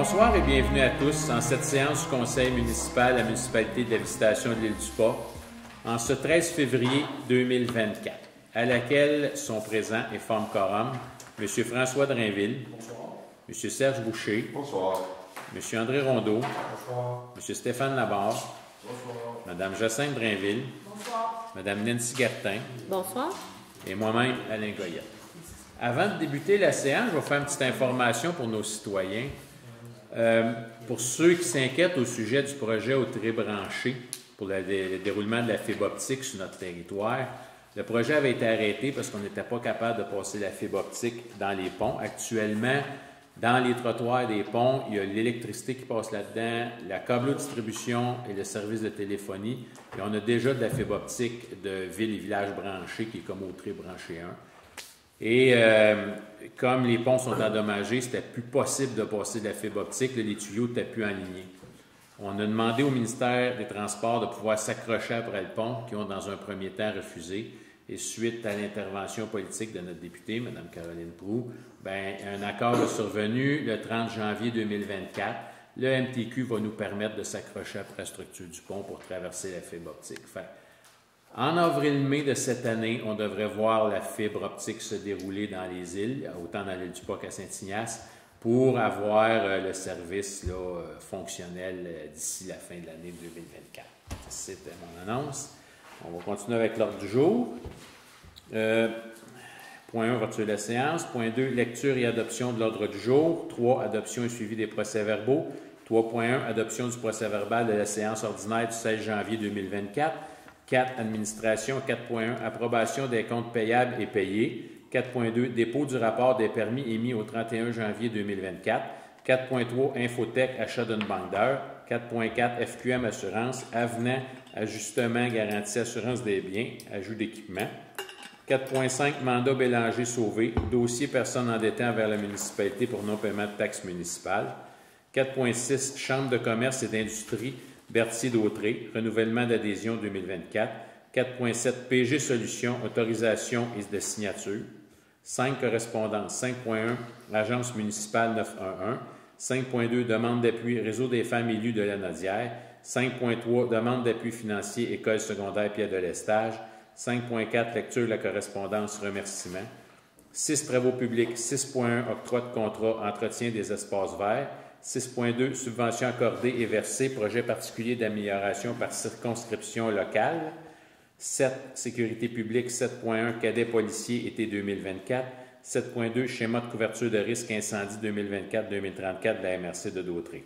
Bonsoir et bienvenue à tous en cette séance du Conseil municipal à la municipalité de la Visitation de l'Île-du-Pas en ce 13 février 2024, à laquelle sont présents et forment quorum M. François Drainville, Bonsoir. M. Serge Boucher, Bonsoir. M. André Rondeau, Bonsoir. M. Stéphane Labarre, Bonsoir. Mme Jacinthe Drainville, Bonsoir. Mme Nancy Gartin Bonsoir. et moi-même, Alain Goyette. Avant de débuter la séance, je vais faire une petite information pour nos citoyens. Pour ceux qui s'inquiètent au sujet du projet au tré-branché pour le déroulement de la fibre optique sur notre territoire, le projet avait été arrêté parce qu'on n'était pas capable de passer la fibre optique dans les ponts. Actuellement, dans les trottoirs des ponts, il y a l'électricité qui passe là-dedans, la câblo-distribution et le service de téléphonie. Et on a déjà de la fibre optique de villes et villages branchés qui est comme au tré-branché 1. Et comme les ponts sont endommagés, c'était plus possible de passer de la fibre optique. Là, les tuyaux n'étaient plus alignés. On a demandé au ministère des Transports de pouvoir s'accrocher après le pont, qui ont dans un premier temps refusé. Et suite à l'intervention politique de notre députée, Mme Caroline Proulx, un accord est survenu le 30 janvier 2024. Le MTQ va nous permettre de s'accrocher après la structure du pont pour traverser la fibre optique. En avril-mai de cette année, on devrait voir la fibre optique se dérouler dans les îles, autant dans l'Île-du-Pas qu'à Saint-Ignace, pour avoir le service fonctionnel d'ici la fin de l'année 2024. C'était mon annonce. On va continuer avec l'ordre du jour. Point 1, voiture de la séance. Point 2, lecture et adoption de l'ordre du jour. 3, adoption et suivi des procès-verbaux. 3.1, adoption du procès-verbal de la séance ordinaire du 16 janvier 2024. 4, administration. 4.1, approbation des comptes payables et payés. 4.2, dépôt du rapport des permis émis au 31 janvier 2024. 4.3, Infotech, achat d'une banque d'heures. 4.4, FQM Assurance, avenant, ajustement, garantie, assurance des biens, ajout d'équipement. 4.5, mandat Bélanger sauvé, dossier personne endettée envers la municipalité pour non-paiement de taxes municipales. 4.6, Chambre de commerce et d'industrie, Berthier-Dautré, renouvellement d'adhésion 2024. 4.7, PG Solutions, autorisation et de signature. 5, correspondance. 5.1, Agence municipale 911. 5.2, demande d'appui, Réseau des femmes élues de la Nodière. 5.3, demande d'appui financier, École secondaire Pierre de l'Estage. 5.4, lecture de la correspondance, remerciements. 6, travaux publics. 6.1, octroi de contrat, entretien des espaces verts. 6.2, subventions accordées et versées, projet particulier d'amélioration par circonscription locale. 7, sécurité publique. 7.1, cadet policier, été 2024. 7.2, schéma de couverture de risque incendie 2024-2034 de la MRC de Dautré.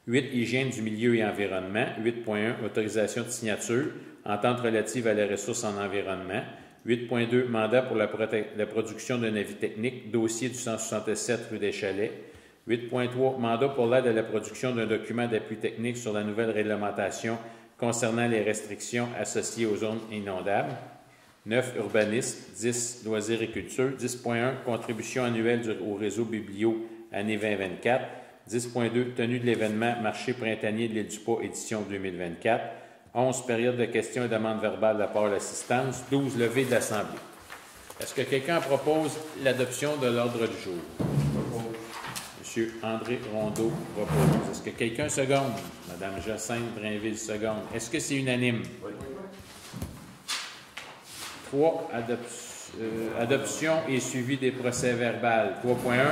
8, hygiène du milieu et environnement. 8.1, autorisation de signature, entente relative à la ressource en environnement. 8.2, mandat pour la production d'un avis technique, dossier du 167 rue des Chalets. 8.3, mandat pour l'aide à la production d'un document d'appui technique sur la nouvelle réglementation concernant les restrictions associées aux zones inondables. 9, urbanisme. 10, loisirs et culture. 10.1, contribution annuelle au réseau biblio année 2024. 10.2, tenue de l'événement marché printanier de l'Île-du-Pas, édition 2024. 11, période de questions et demandes verbales de la part de l'assistance. 12, levée de l'Assemblée. Est-ce que quelqu'un propose l'adoption de l'ordre du jour? M. André Rondeau propose. Est-ce que quelqu'un seconde? Mme Jacinthe Drainville seconde. Est-ce que c'est unanime? Oui. 3, adoption et suivi des procès-verbales. 3.1,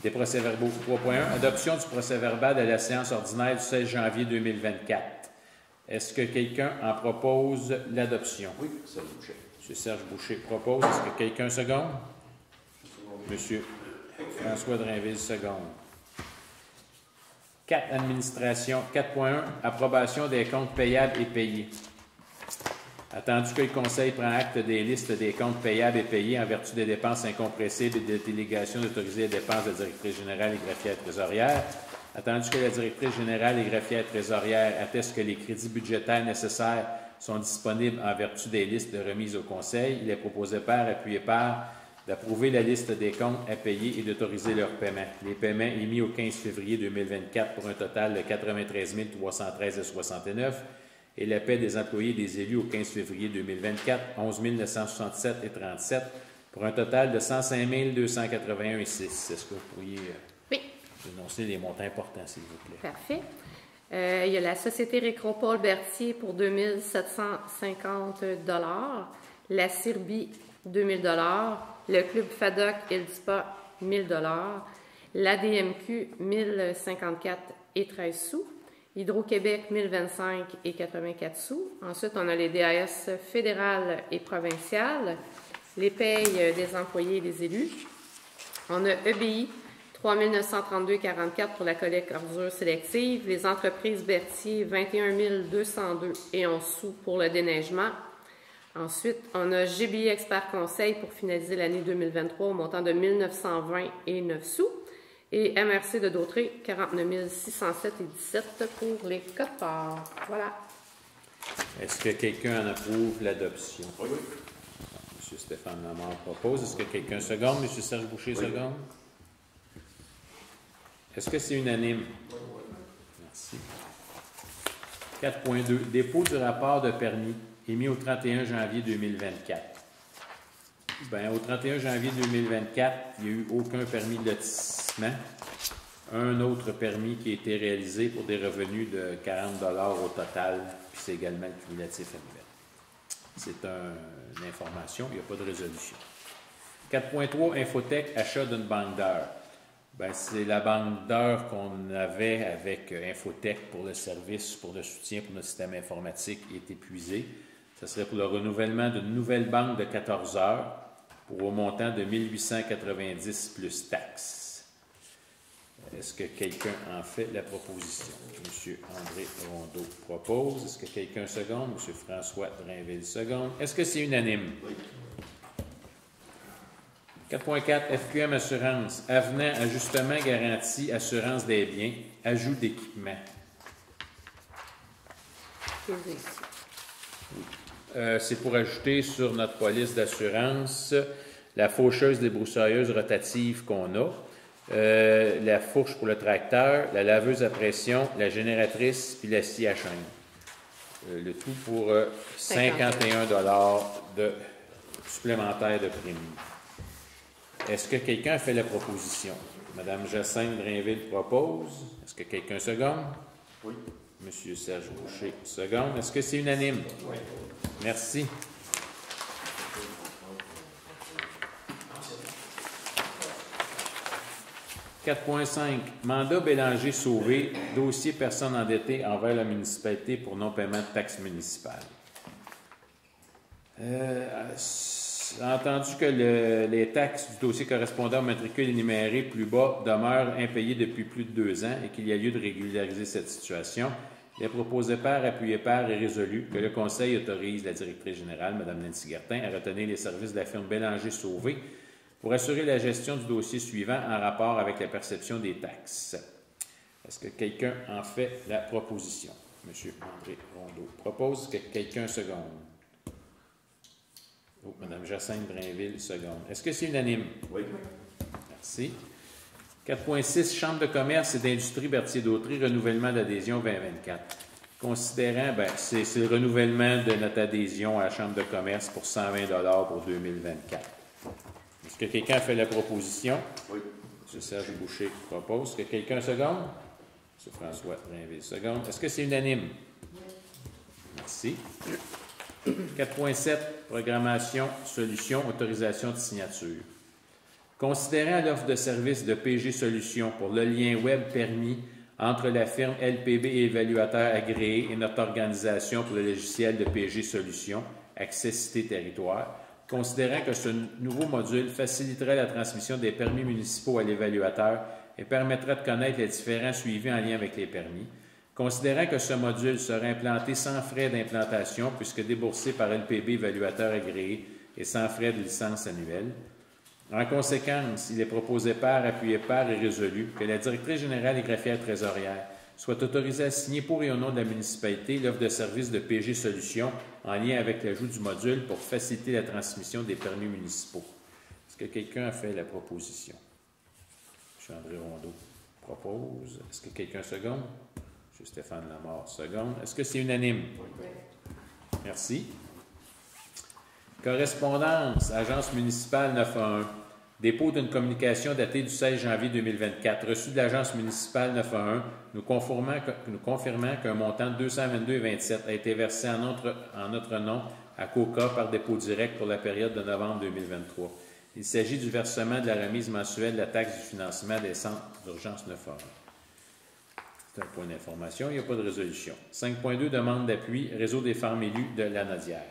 des procès-verbaux. 3.1, adoption du procès-verbal de la séance ordinaire du 16 janvier 2024. Est-ce que quelqu'un en propose l'adoption? Oui, Serge Boucher. M. Serge Boucher propose. Est-ce que quelqu'un seconde? M. François Drainville seconde. 4, administration. 4.1, approbation des comptes payables et payés. Attendu que le Conseil prend acte des listes des comptes payables et payés en vertu des dépenses incompressibles et des délégations d'autoriser les dépenses de la directrice générale et greffière trésorière. Attendu que la directrice générale et greffière trésorière atteste que les crédits budgétaires nécessaires sont disponibles en vertu des listes de remise au Conseil, il est proposé par, appuyé par, d'approuver la liste des comptes à payer et d'autoriser leur paiement. Les paiements émis au 15 février 2024 pour un total de 93 313,69 et la paie des employés et des élus au 15 février 2024, 11 967,37 pour un total de 105 281,6. Est-ce que vous pourriez... Oui. Énoncez les montants importants, s'il vous plaît. Parfait. Il y a la Société Récropole Berthier pour 2 750 $, la Cirbie, 2 000 $, le Club FADOC Ildspa, 1 000 $, l'ADMQ, 1 054 et 13 sous, Hydro-Québec, 1 025 et 84 sous. Ensuite, on a les DAS fédérales et provinciales, les payes des employés et des élus. On a EBI, 3 932,44 pour la collecte ordures sélective. Les entreprises Berthier, 21 202 et 11 sous pour le déneigement. Ensuite, on a GBI Expert Conseil pour finaliser l'année 2023 au montant de 1 920 et 9 sous. Et MRC de Dautré, 49 607 et 17 pour les cotes-parts. Voilà. Est-ce que quelqu'un en approuve l'adoption? Oui. M. Stéphane Lamar propose. Est-ce que quelqu'un seconde? M. Serge Boucher seconde? Est-ce que c'est unanime? Oui. Merci. 4.2. Dépôt du rapport de permis émis au 31 janvier 2024. Bien, au 31 janvier 2024, il n'y a eu aucun permis de lotissement. Un autre permis qui a été réalisé pour des revenus de 40 $ au total, puis c'est également le cumulatif annuel. C'est une information, il n'y a pas de résolution. 4.3, Infotech, achat d'une banque d'heures. Bien, c'est la banque d'heures qu'on avait avec Infotech pour le service, pour le soutien pour notre système informatique est épuisé. Ce serait pour le renouvellement d'une nouvelle banque de 14 heures pour un montant de 1 890 plus taxes. Est-ce que quelqu'un en fait la proposition? M. André Rondeau propose. Est-ce que quelqu'un seconde? M. François Drainville seconde. Est-ce que c'est unanime? Oui. 4.4 FQM Assurance. Avenant, ajustement, garantie, assurance des biens, ajout d'équipement. C'est pour ajouter sur notre police d'assurance la faucheuse débroussailleuse rotative qu'on a, la fourche pour le tracteur, la laveuse à pression, la génératrice puis la scie à chaîne. Le tout pour 51 $ de supplémentaire de prime. Est-ce que quelqu'un a fait la proposition? Madame Jacinthe Drainville propose. Est-ce que quelqu'un seconde? Oui. Monsieur Serge Boucher seconde. Est-ce que c'est unanime? Oui. Merci. « 4.5. Mandat Bélanger-Sauvé, dossier personne endettée envers la municipalité pour non-paiement de taxes municipales. Entendu que les taxes du dossier correspondant au matricule énuméré plus bas demeurent impayées depuis plus de 2 ans et qu'il y a lieu de régulariser cette situation, il est proposé par, appuyé par et résolu que le Conseil autorise la directrice générale, Mme Nancy Gertin, à retenir les services de la firme Bélanger-Sauvé pour assurer la gestion du dossier suivant en rapport avec la perception des taxes. Est-ce que quelqu'un en fait la proposition? M. André Rondeau propose. Que quelqu'un seconde? Oh, Mme Jacinthe Drainville seconde. Est-ce que c'est unanime? Oui. Merci. 4.6, Chambre de commerce et d'industrie Berthier-Dautré, renouvellement d'adhésion 2024. Considérant, c'est le renouvellement de notre adhésion à la Chambre de commerce pour 120 $ pour 2024. Est-ce que quelqu'un a fait la proposition? Oui. M. Serge Boucher propose. Est-ce que quelqu'un seconde? M. François Drainville seconde. Est-ce que c'est unanime? Oui. Merci. 4.7, programmation, solution, autorisation de signature. Considérant l'offre de service de PG Solutions pour le lien web permis entre la firme LPB Évaluateur agréé et notre organisation pour le logiciel de PG Solutions, Accès-Cité Territoire, considérant que ce nouveau module faciliterait la transmission des permis municipaux à l'évaluateur et permettrait de connaître les différents suivis en lien avec les permis, considérant que ce module serait implanté sans frais d'implantation puisque déboursé par LPB Évaluateur agréé et sans frais de licence annuelle. En conséquence, il est proposé par, appuyé par et résolu que la directrice générale et greffière trésorière soit autorisée à signer pour et au nom de la municipalité l'offre de service de PG Solutions en lien avec l'ajout du module pour faciliter la transmission des permis municipaux. Est-ce que quelqu'un a fait la proposition? M. André Rondeau propose. Est-ce que quelqu'un seconde? M. Stéphane Lamar seconde. Est-ce que c'est unanime? Oui. Merci. Correspondance, Agence municipale 911. Dépôt d'une communication datée du 16 janvier 2024, reçue de l'Agence municipale 911, nous confirmant qu'un montant de 222,27 a été versé en notre nom à COCA par dépôt direct pour la période de novembre 2023. Il s'agit du versement de la remise mensuelle de la taxe du financement des centres d'urgence 911. C'est un point d'information, il n'y a pas de résolution. 5.2, demande d'appui, réseau des femmes élues de Lanaudière.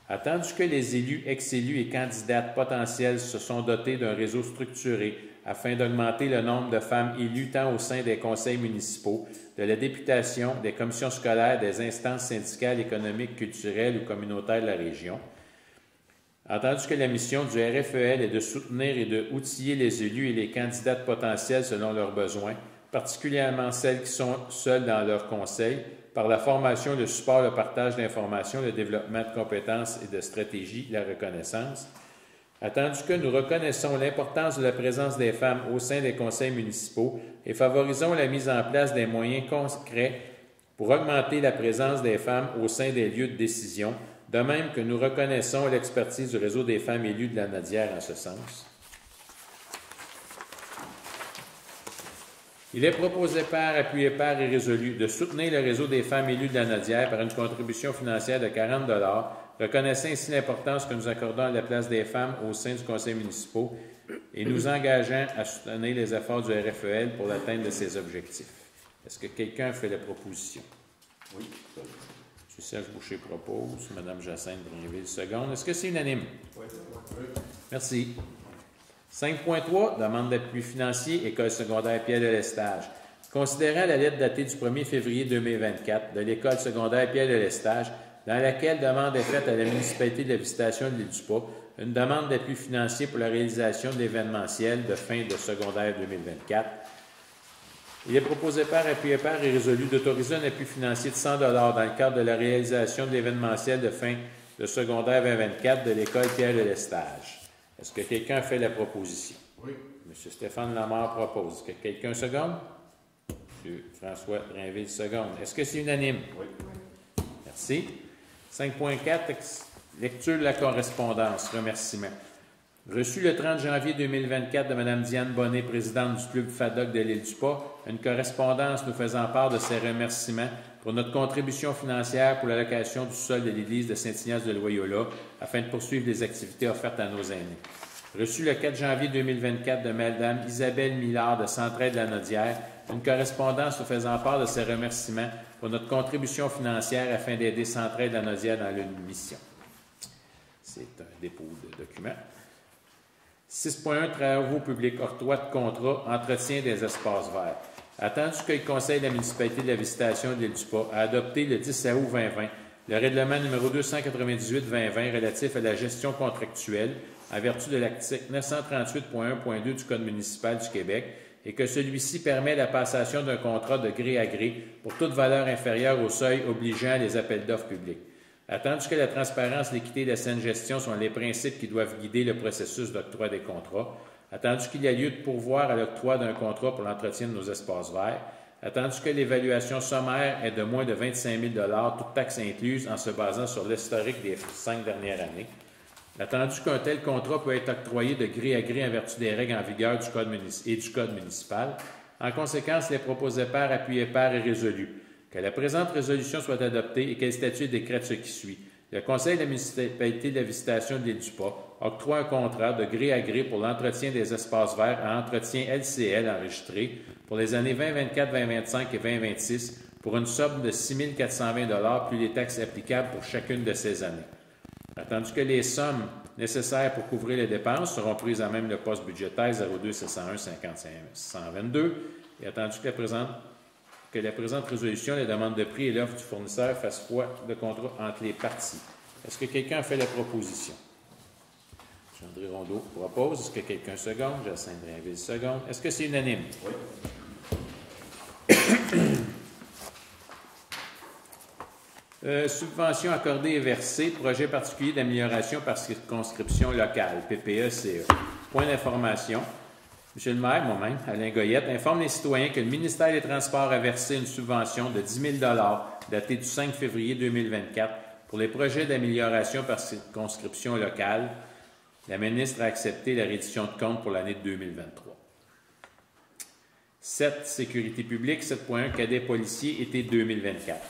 Attendu que les élus, ex-élus et candidates potentielles se sont dotés d'un réseau structuré afin d'augmenter le nombre de femmes élues tant au sein des conseils municipaux, de la députation, des commissions scolaires, des instances syndicales, économiques, culturelles ou communautaires de la région. Attendu que la mission du RFEL est de soutenir et de outiller les élus et les candidates potentielles selon leurs besoins, particulièrement celles qui sont seules dans leur conseil, par la formation, le support, le partage d'informations, le développement de compétences et de stratégies, la reconnaissance. Attendu que nous reconnaissons l'importance de la présence des femmes au sein des conseils municipaux et favorisons la mise en place des moyens concrets pour augmenter la présence des femmes au sein des lieux de décision, de même que nous reconnaissons l'expertise du réseau des femmes élues de Lanaudière en ce sens. Il est proposé par, appuyé par et résolu de soutenir le réseau des femmes élues de Lanaudière par une contribution financière de 40 $, reconnaissant ainsi l'importance que nous accordons à la place des femmes au sein du conseil municipal et nous engageant à soutenir les efforts du RFEL pour l'atteinte de ces objectifs. Est-ce que quelqu'un fait la proposition? Oui. M. Serge Boucher propose, Mme Jacinthe Brinville seconde. Est-ce que c'est unanime? Oui. Merci. 5.3, demande d'appui financier, École secondaire Pierre de Lestage. Considérant la lettre datée du 1er février 2024 de l'École secondaire Pierre de Lestage, dans laquelle demande est faite à la municipalité de la Visitation de l'île du Pas, une demande d'appui financier pour la réalisation de l'événementiel de fin de secondaire 2024. Il est proposé par, appuyé par et résolu d'autoriser un appui financier de 100 $ dans le cadre de la réalisation de l'événementiel de fin de secondaire 2024 de l'École Pierre de Lestage. Est-ce que quelqu'un fait la proposition? Oui. M. Stéphane Lamar propose. Est-ce que quelqu'un seconde? M. François Brinville seconde. Est-ce que c'est unanime? Oui. Merci. 5.4, lecture de la correspondance. Remerciements. Reçu le 30 janvier 2024 de Mme Diane Bonnet, présidente du Club FADOC de l'île du Pas, une correspondance nous faisant part de ses remerciements pour notre contribution financière pour la location du sol de l'église de Saint-Ignace de Loyola afin de poursuivre les activités offertes à nos aînés. Reçu le 4 janvier 2024 de Mme Isabelle Millard de Centraide Lanaudière, une correspondance nous faisant part de ses remerciements pour notre contribution financière afin d'aider Centraide Lanaudière dans leur mission. C'est un dépôt de documents. 6.1, travaux publics, octroi de contrat, entretien des espaces verts. Attendu que le Conseil de la municipalité de la Visitation de l'île du Pas a adopté le 10 août 2020 le règlement numéro 298-2020 relatif à la gestion contractuelle en vertu de l'article 938.1.2 du Code municipal du Québec et que celui-ci permet la passation d'un contrat de gré à gré pour toute valeur inférieure au seuil obligeant les appels d'offres publics. Attendu que la transparence, l'équité et la saine gestion sont les principes qui doivent guider le processus d'octroi des contrats, attendu qu'il y a lieu de pourvoir à l'octroi d'un contrat pour l'entretien de nos espaces verts, attendu que l'évaluation sommaire est de moins de 25 000 $, toutes taxes incluses en se basant sur l'historique des 5 dernières années, attendu qu'un tel contrat peut être octroyé de gré à gré en vertu des règles en vigueur du Code municipal. En conséquence, les proposés par, appuyés par et résolus. Que la présente résolution soit adoptée et qu'elle statue décrète ce qui suit. Le Conseil de la municipalité de la Visitation de l'île du Pas octroie un contrat de gré à gré pour l'entretien des espaces verts à entretien LCL enregistré pour les années 2024, 2025 et 2026 pour une somme de 6 420 $ plus les taxes applicables pour chacune de ces années. Attendu que les sommes nécessaires pour couvrir les dépenses seront prises à même le poste budgétaire 02 701 55 122 et attendu que la présente résolution, les demandes de prix et l'offre du fournisseur fassent foi de contrat entre les parties. Est-ce que quelqu'un a fait la proposition? André Rondeau propose. Est-ce que quelqu'un seconde? Jacinthe Brinville seconde. Est-ce que c'est unanime? Oui. Subvention accordée et versée, projet particulier d'amélioration par circonscription locale, PPE-CE. Point d'information. Monsieur le maire, moi-même, Alain Goyette, informe les citoyens que le ministère des Transports a versé une subvention de 10 000 $ datée du 5 février 2024 pour les projets d'amélioration par circonscription locale La ministre a accepté la reddition de compte pour l'année de 2023. 7. Sécurité publique, 7.1 cadet policier, été 2024.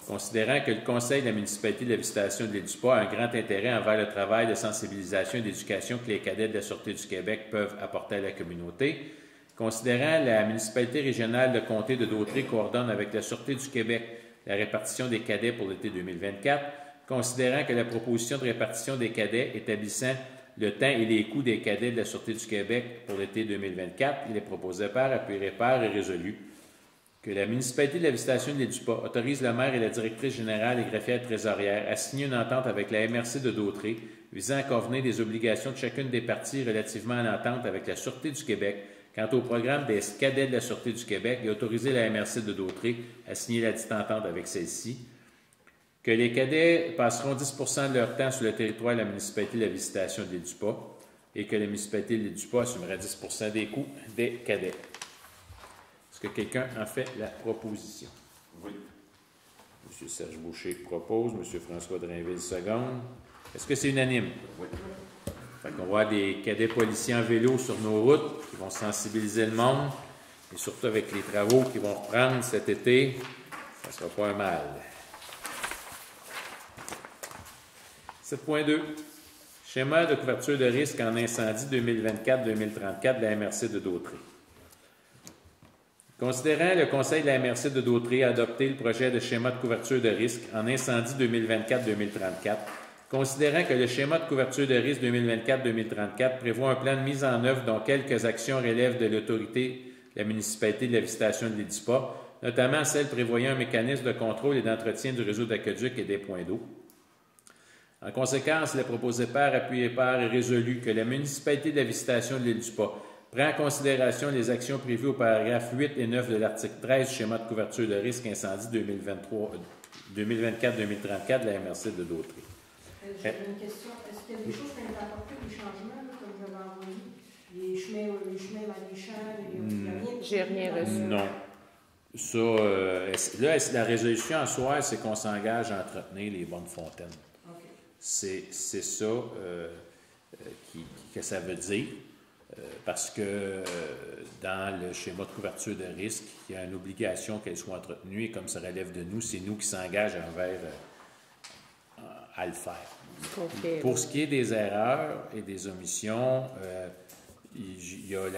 Considérant que le Conseil de la municipalité de la Visitation de l'île du Pas a un grand intérêt envers le travail de sensibilisation et d'éducation que les cadets de la Sûreté du Québec peuvent apporter à la communauté, considérant la municipalité régionale de comté de Dautrey coordonne avec la Sûreté du Québec la répartition des cadets pour l'été 2024, considérant que la proposition de répartition des cadets établissant le temps et les coûts des cadets de la Sûreté du Québec pour l'été 2024, il est proposé par, appuyé par et résolu que la municipalité de la Visitation de l'île du Pas autorise le maire et la directrice générale et greffière trésorière à signer une entente avec la MRC de Dautrey visant à convenir des obligations de chacune des parties relativement à l'entente avec la Sûreté du Québec quant au programme des cadets de la Sûreté du Québec et autoriser la MRC de Dautrey à signer la dite entente avec celle-ci, que les cadets passeront 10 % de leur temps sur le territoire de la municipalité de la Visitation de l'île du Pas et que la municipalité de l'île du Pas assumera 10 % des coûts des cadets. Est-ce que quelqu'un en fait la proposition? Oui. M. Serge Boucher propose, M. François Drainville seconde. Est-ce que c'est unanime? Oui. Fait qu'on va avoir des cadets policiers en vélo sur nos routes qui vont sensibiliser le monde et surtout avec les travaux qui vont reprendre cet été, ça ne sera pas un mal. 7.2. Schéma de couverture de risque en incendie 2024-2034 de la MRC de Dautrey. Considérant le Conseil de la MRC de Dautrey a adopté le projet de schéma de couverture de risque en incendie 2024-2034, considérant que le schéma de couverture de risque 2024-2034 prévoit un plan de mise en œuvre dont quelques actions relèvent de l'autorité de la municipalité de la Visitation de l'île du Pas, notamment celle prévoyant un mécanisme de contrôle et d'entretien du réseau d'aqueducs et des points d'eau. En conséquence, il est proposé par, appuyé par et résolu que la municipalité de la Visitation de l'île du Pas prend en considération les actions prévues au paragraphe 8 et 9 de l'article 13 du schéma de couverture de risque incendie 2024-2034 de la MRC de Dautrey. J'avais une question. Est-ce qu'il y a des choses qui ont été apportées, des changements, là, comme j'avais envoyé? Les chemins dans les champs, il n'y a rien? J'ai rien reçu. Non. Ça, là, la résolution en soi, c'est qu'on s'engage à entretenir les bonnes fontaines. Okay. C'est ça que ça veut dire. Parce que dans le schéma de couverture de risque, il y a une obligation qu'elle soit entretenue et comme ça relève de nous, c'est nous qui s'engageons envers à le faire. Okay. Pour ce qui est des erreurs et des omissions, il y a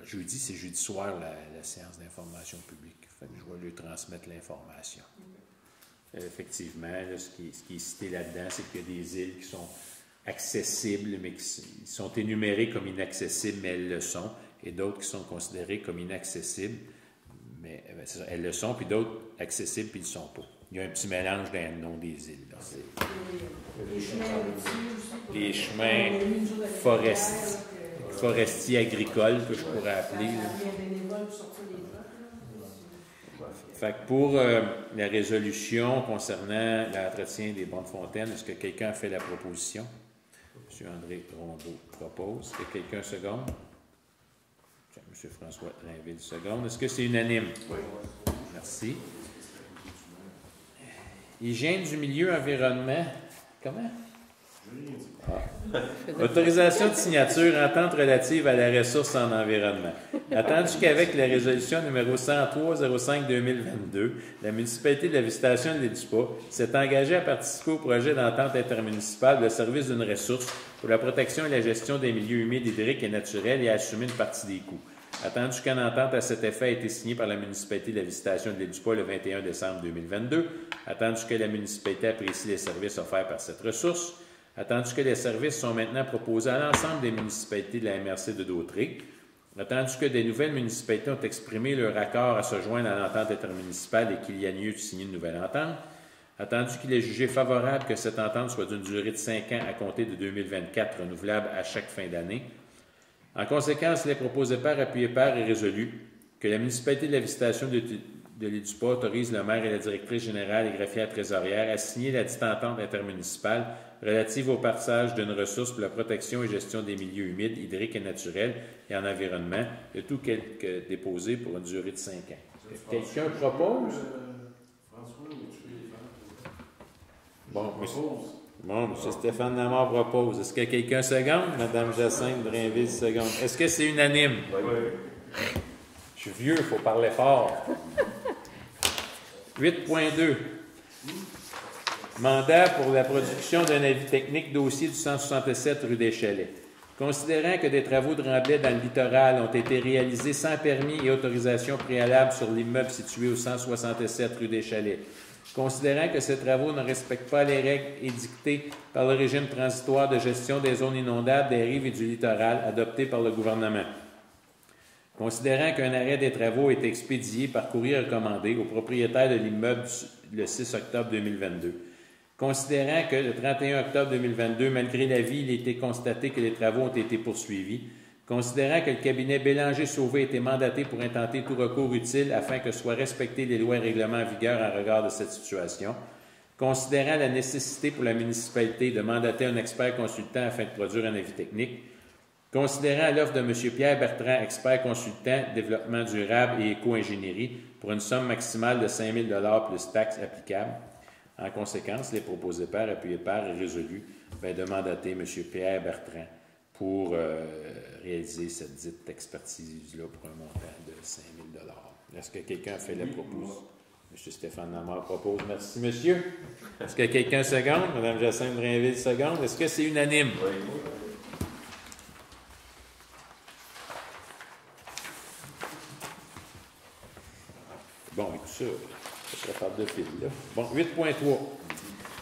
jeudi, c'est jeudi soir la séance d'information publique. Fait que je vais lui transmettre l'information. Effectivement, là, ce qui est cité là-dedans, c'est qu'il y a des îles qui sont accessibles, mais qui sont énumérées comme inaccessibles, mais elles le sont, et d'autres qui sont considérées comme inaccessibles, mais elles le sont, puis d'autres accessibles, puis ils ne le sont pas. Il y a un petit mélange dans le nom des îles. Là. Les chemins forestiers agricoles, que je pourrais appeler. Fait que pour la résolution concernant l'entretien des bonnes fontaines, est-ce que quelqu'un a fait la proposition? M. André Rondeau propose. Est-ce que quelqu'un seconde? M. François Drainville seconde. Est-ce que c'est unanime? Oui. Merci. Hygiène du milieu, environnement. Comment? Ah. Autorisation de signature, entente relative à la ressource en environnement. Attendu qu'avec la résolution numéro 103-05-2022, la municipalité de la Visitation de l'île du Pas s'est engagée à participer au projet d'entente intermunicipale de service d'une ressource pour la protection et la gestion des milieux humides, hydriques et naturels et à assumer une partie des coûts. Attendu qu'une entente à cet effet a été signée par la municipalité de la Visitation de l'île du Pas le 21 décembre 2022, attendu que la municipalité apprécie les services offerts par cette ressource, attendu que les services sont maintenant proposés à l'ensemble des municipalités de la MRC de Dautrey, attendu que des nouvelles municipalités ont exprimé leur accord à se joindre à l'entente intermunicipale et qu'il y a lieu de signer une nouvelle entente, attendu qu'il est jugé favorable que cette entente soit d'une durée de 5 ans à compter de 2024, renouvelable à chaque fin d'année. En conséquence, il est proposé par, appuyé par et résolu que la municipalité de la Visitation de l'île du Pas autorise le maire et la directrice générale et greffière trésorière à signer la dite entente intermunicipale relative au partage d'une ressource pour la protection et gestion des milieux humides, hydriques et naturels et en environnement, le tout déposé pour une durée de 5 ans. Quelqu'un propose? François, ou tu fais les ventes? Bon, Bon, M. Stéphane Lamar propose. Est-ce que quelqu'un seconde? Mme Jacinthe Drainville seconde. Est-ce que c'est unanime? Je suis vieux, il faut parler fort. 8.2. Mandat pour la production d'un avis technique dossier du 167 rue des Chalets. Considérant que des travaux de remblai dans le littoral ont été réalisés sans permis et autorisation préalable sur l'immeuble situé au 167 rue des Chalets, considérant que ces travaux ne respectent pas les règles édictées par le régime transitoire de gestion des zones inondables des rives et du littoral adopté par le gouvernement, considérant qu'un arrêt des travaux est expédié par courrier recommandé au propriétaire de l'immeuble le 6 octobre 2022, considérant que le 31 octobre 2022, malgré l'avis, il a été constaté que les travaux ont été poursuivis, considérant que le cabinet Bélanger-Sauvé a été mandaté pour intenter tout recours utile afin que soient respectés les lois et règlements en vigueur en regard de cette situation, considérant la nécessité pour la municipalité de mandater un expert consultant afin de produire un avis technique, considérant l'offre de M. Pierre Bertrand, expert consultant, développement durable et éco-ingénierie, pour une somme maximale de 5 000 $ plus taxes applicables. En conséquence, les proposés par, appuyés par et résolus de mandater M. Pierre Bertrand pour réaliser cette dite expertise-là pour un montant de 5 000 $. Est-ce que quelqu'un a fait la proposition? M. Stéphane Lamar propose. Merci, monsieur. Est-ce que quelqu'un seconde? Mme Jacinthe Drainville seconde. Est-ce que c'est unanime? Oui. Bon, écoute ça. Je prépare de fil, là. Bon, 8.3.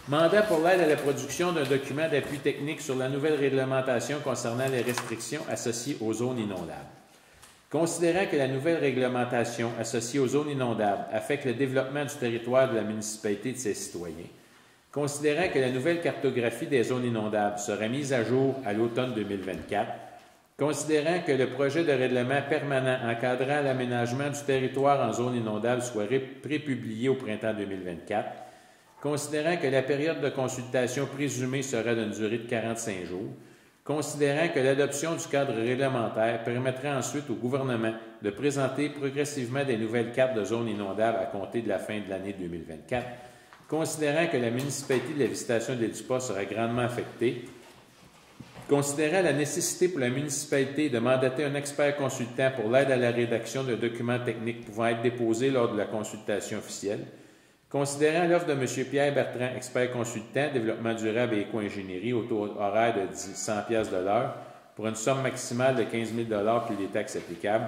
Mandat pour l'aide à la production d'un document d'appui technique sur la nouvelle réglementation concernant les restrictions associées aux zones inondables. Considérant que la nouvelle réglementation associée aux zones inondables affecte le développement du territoire de la municipalité et de ses citoyens, considérant que la nouvelle cartographie des zones inondables sera mise à jour à l'automne 2024, considérant que le projet de règlement permanent encadrant l'aménagement du territoire en zone inondable soit prépublié au printemps 2024, considérant que la période de consultation présumée sera d'une durée de 45 jours, considérant que l'adoption du cadre réglementaire permettra ensuite au gouvernement de présenter progressivement des nouvelles cartes de zones inondables à compter de la fin de l'année 2024, considérant que la municipalité de la Visitation de l'Édupas sera grandement affectée, considérant la nécessité pour la municipalité de mandater un expert consultant pour l'aide à la rédaction de documents techniques pouvant être déposés lors de la consultation officielle, considérant l'offre de M. Pierre Bertrand, expert consultant, développement durable et éco-ingénierie, au taux horaire de 100 $ de l'heure, pour une somme maximale de 15 000 $ puis les taxes applicables.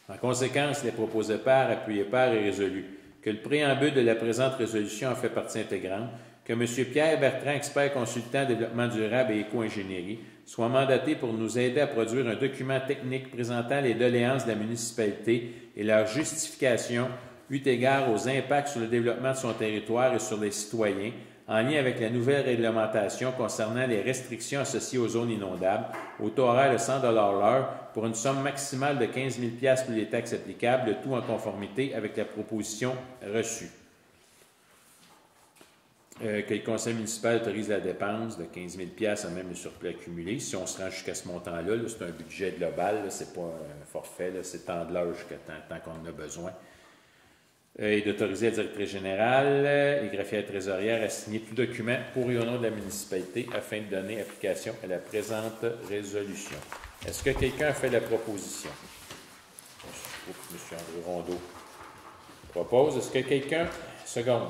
En conséquence, les proposés par, appuyés par et résolus que le préambule de la présente résolution en fait partie intégrante, que M. Pierre Bertrand, expert consultant développement durable et éco-ingénierie, soit mandaté pour nous aider à produire un document technique présentant les doléances de la municipalité et leur justification eu égard aux impacts sur le développement de son territoire et sur les citoyens, en lien avec la nouvelle réglementation concernant les restrictions associées aux zones inondables, au taux horaire de 100 $ l'heure, pour une somme maximale de 15 000 $ pour les taxes applicables, le tout en conformité avec la proposition reçue. Que le conseil municipal autorise la dépense de 15 000 $ à même le surplus accumulé. Si on se rend jusqu'à ce montant-là, c'est un budget global, ce n'est pas un forfait, c'est temps de l'heure jusqu'à tant qu'on en a besoin. Et d'autoriser la directrice générale et greffière trésorière à signer tout document pour et au nom de la municipalité afin de donner application à la présente résolution. Est-ce que quelqu'un a fait la proposition? M. André Rondeau propose. Est-ce que quelqu'un... Seconde.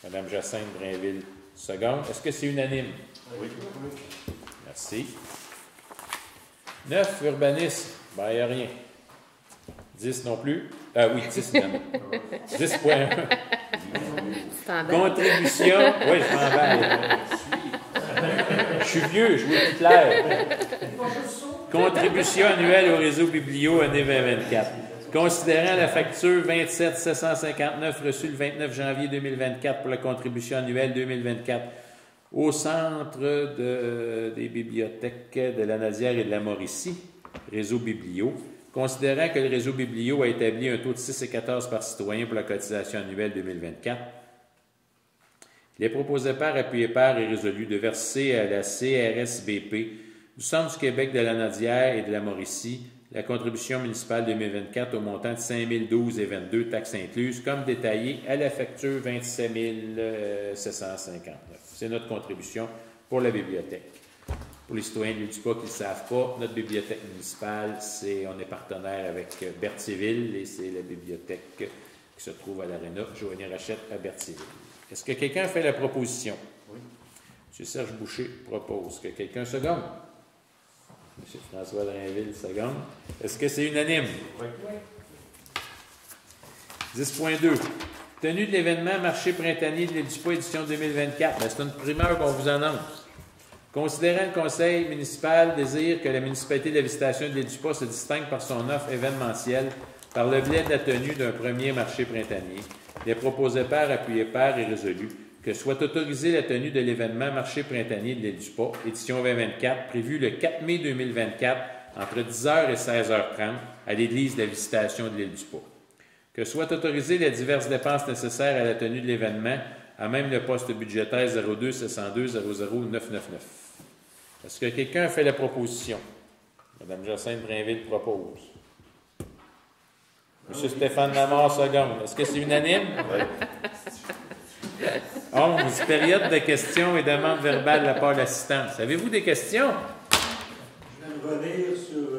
Mme Jacinthe Drainville, seconde. Est-ce que c'est unanime? Oui. Merci. 9, urbanisme. Ben, il n'y a rien. 10 non plus. Ah oui, 10 non. 10.1. Contribution. Oui, je m'en vais. Je suis vieux, je vois plus clair. Contribution annuelle au réseau Biblio année 2024. Considérant la facture 27 759 reçue le 29 janvier 2024 pour la contribution annuelle 2024 au Centre des bibliothèques de la Nadière et de la Mauricie, réseau Biblio, considérant que le réseau Biblio a établi un taux de 6,14 par citoyen pour la cotisation annuelle 2024, il est proposé par, appuyé par et résolu de verser à la CRSBP du Centre du Québec de la Nadière et de la Mauricie la contribution municipale 2024 au montant de 5 012,22 taxes incluses, comme détaillé à la facture 27 759. C'est notre contribution pour la bibliothèque. Pour les citoyens de l'île du Pas qui ne le savent pas, notre bibliothèque municipale, on est partenaire avec Berthierville et c'est la bibliothèque qui se trouve à l'Arena Joanie Rachette à Berthierville. Est-ce que quelqu'un fait la proposition? Oui. M. Serge Boucher propose. Que quelqu'un seconde? M. François Drainville seconde. Est-ce que c'est unanime? Oui. 10.2. Tenue de l'événement Marché printanier de l'île du Pas, édition 2024. Ben, c'est une primeur qu'on vous annonce. Considérant le conseil municipal désire que la municipalité de la Visitation de l'île du Pas se distingue par son offre événementielle par le biais de la tenue d'un premier marché printanier, il est proposé par, appuyé par et résolu que soit autorisée la tenue de l'événement Marché printanier de l'île du Pas, édition 2024, prévu le 4 mai 2024 entre 10h et 16h30 à l'église de la Visitation de l'île du Pas. Que soient autorisées les diverses dépenses nécessaires à la tenue de l'événement, à même le poste budgétaire 02 702 00 999. Est-ce que quelqu'un a fait la proposition? Mme Jacinthe Drainville propose. M. Stéphane Lamar seconde. Est-ce que c'est unanime? Oui. 11. Période de questions et demandes verbales de la part de l'assistance. Avez-vous des questions? Je vais revenir sur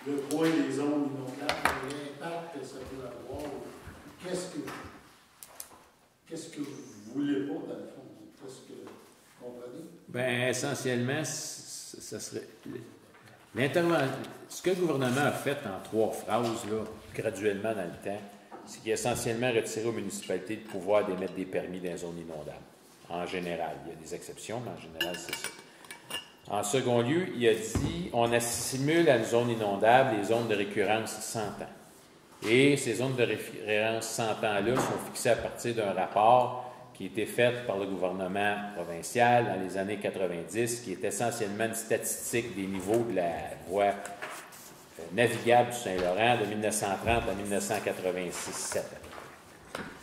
le coin des zones inondables, l'impact que ça peut avoir. Qu'est-ce que vous voulez pas, dans le fond? Qu'est-ce que vous comprenez? Bien, essentiellement, ça serait. L'intervention. Ce que le gouvernement a fait en 3 phrases, là, graduellement dans le temps, c'est qu'il a essentiellement retiré aux municipalités le pouvoir d'émettre des permis dans les zones inondables. En général. Il y a des exceptions, mais en général, c'est ça. En second lieu, il a dit on assimile à une zone inondable les zones de récurrence 100 ans. Et ces zones de référence 100 ans-là sont fixées à partir d'un rapport qui a été fait par le gouvernement provincial dans les années 90, qui est essentiellement une statistique des niveaux de la voie navigable du Saint-Laurent de 1930 à 1986-7.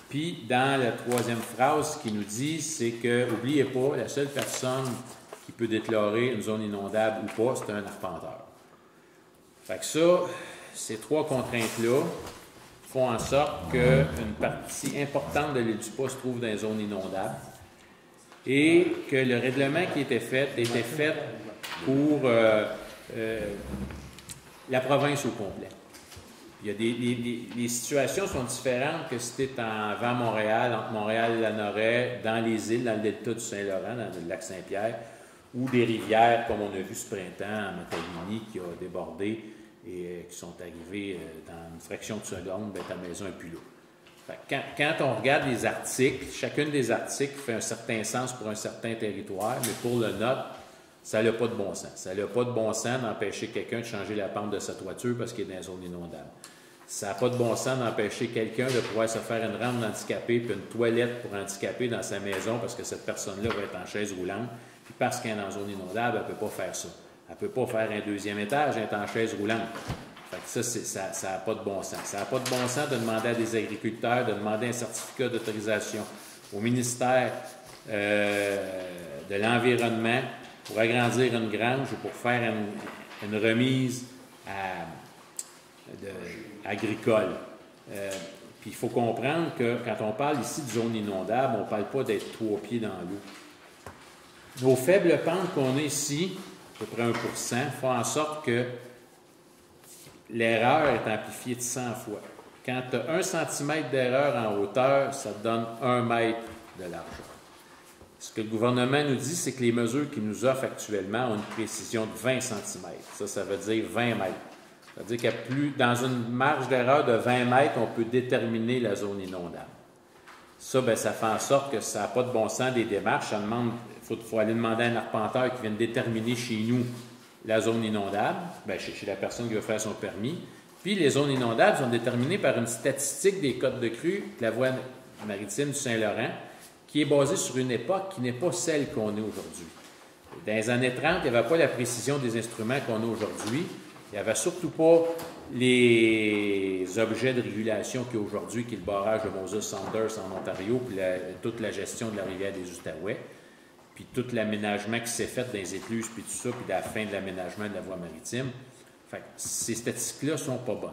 Puis, dans la 3e phrase, ce qu'il nous dit, c'est que, n'oubliez pas, la seule personne qui peut déclarer une zone inondable ou pas, c'est un arpenteur. Fait que ça, ces 3 contraintes-là font en sorte qu'une partie importante de l'île du Pas se trouve dans les zones inondables et que le règlement qui était fait pour la province au complet. Il y a les situations sont différentes que si tu es avant Montréal, entre Montréal et Lanoret, dans les îles, dans le delta du Saint-Laurent, dans le lac Saint-Pierre, ou des rivières, comme on a vu ce printemps à Matagini, qui a débordé et qui sont arrivés dans une fraction de seconde, bien, ta maison n'est plus là. Quand on regarde les articles, chacune des articles fait un certain sens pour un certain territoire, mais pour le nôtre, ça n'a pas de bon sens. Ça n'a pas de bon sens d'empêcher quelqu'un de changer la pente de sa toiture parce qu'il est dans une zone inondable. Ça n'a pas de bon sens d'empêcher quelqu'un de pouvoir se faire une rampe d'handicapé puis une toilette pour handicapé dans sa maison parce que cette personne-là va être en chaise roulante. Puis parce qu'elle est dans une zone inondable, elle ne peut pas faire ça. Elle ne peut pas faire un 2e étage, elle est en chaise roulante. Fait que ça n'a pas de bon sens. Ça n'a pas de bon sens de demander à des agriculteurs de demander un certificat d'autorisation au ministère de l'Environnement pour agrandir une grange ou pour faire une remise agricole. Puis il faut comprendre que quand on parle ici de zone inondable, on ne parle pas d'être 3 pieds dans l'eau. Nos faibles pentes qu'on a ici, à peu près 1%, font en sorte que l'erreur est amplifiée de 100 fois. Quand tu as 1 cm d'erreur en hauteur, ça te donne 1 mètre de largeur. Ce que le gouvernement nous dit, c'est que les mesures qu'il nous offrent actuellement ont une précision de 20 cm. Ça veut dire 20 mètres. Ça veut dire dans une marge d'erreur de 20 mètres, on peut déterminer la zone inondable. Ça, bien, ça fait en sorte que ça n'a pas de bon sens des démarches. Il faut aller demander à un arpenteur qui vienne déterminer chez nous la zone inondable, bien, chez la personne qui veut faire son permis. Puis les zones inondables sont déterminées par une statistique des cotes de crue de la voie maritime du Saint-Laurent, qui est basée sur une époque qui n'est pas celle qu'on est aujourd'hui. Dans les années 30, il n'y avait pas la précision des instruments qu'on a aujourd'hui. Il n'y avait surtout pas les objets de régulation qu'il y a aujourd'hui, qui est le barrage de Moses-Saunders en Ontario, puis toute la gestion de la rivière des Outaouais, puis tout l'aménagement qui s'est fait dans les écluses, puis tout ça, puis la fin de l'aménagement de la voie maritime. Fait que ces statistiques-là ne sont pas bonnes.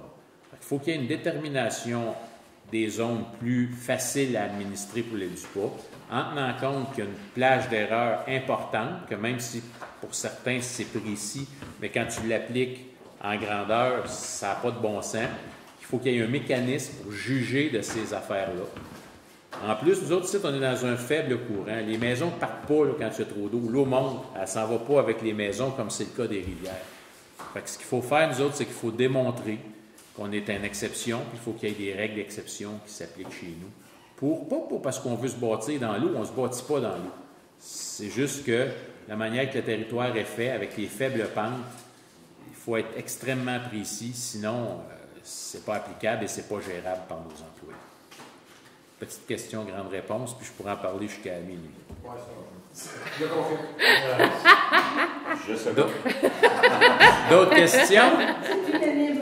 Il faut qu'il y ait une détermination des zones plus faciles à administrer pour l'île du Pas, en tenant compte qu'il y a une plage d'erreur importante, que même si pour certains c'est précis, mais quand tu l'appliques en grandeur, ça n'a pas de bon sens. Il faut qu'il y ait un mécanisme pour juger de ces affaires-là. En plus, nous autres, ici, on est dans un faible courant. Les maisons ne partent pas là, quand il y a trop d'eau. L'eau monte, elle ne s'en va pas avec les maisons comme c'est le cas des rivières. Fait que ce qu'il faut faire, nous autres, c'est qu'il faut démontrer qu'on est une exception, puis il faut qu'il y ait des règles d'exception qui s'appliquent chez nous. Pas parce qu'on veut se bâtir dans l'eau, on ne se bâtit pas dans l'eau. C'est juste que la manière que le territoire est fait, avec les faibles pentes, il faut être extrêmement précis, sinon c'est pas applicable et c'est pas gérable par nos employés. Petite question, grande réponse, puis je pourrais en parler jusqu'à minuit. Ouais, ça va. Je confirme. Je sais pas. D'autres questions? C'est unanime.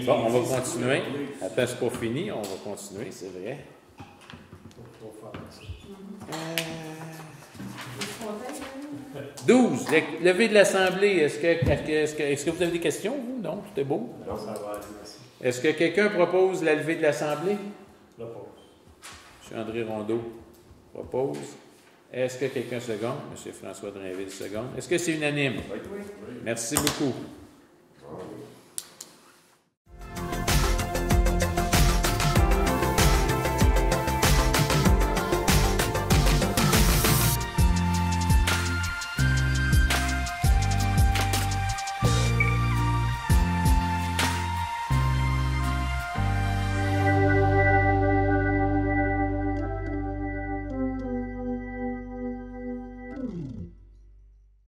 Bon, on va continuer. Attends, c'est pas fini, on va continuer, c'est vrai. Fontaine, 12. Levée de l'Assemblée. Est-ce que vous avez des questions, vous? Non, tout est beau. Non, ça va aller, merci. Est-ce que quelqu'un propose la levée de l'Assemblée? La pause. M. André Rondeau propose. Est-ce que quelqu'un seconde? M. François Drainville seconde. Est-ce que c'est unanime? Oui. Merci beaucoup.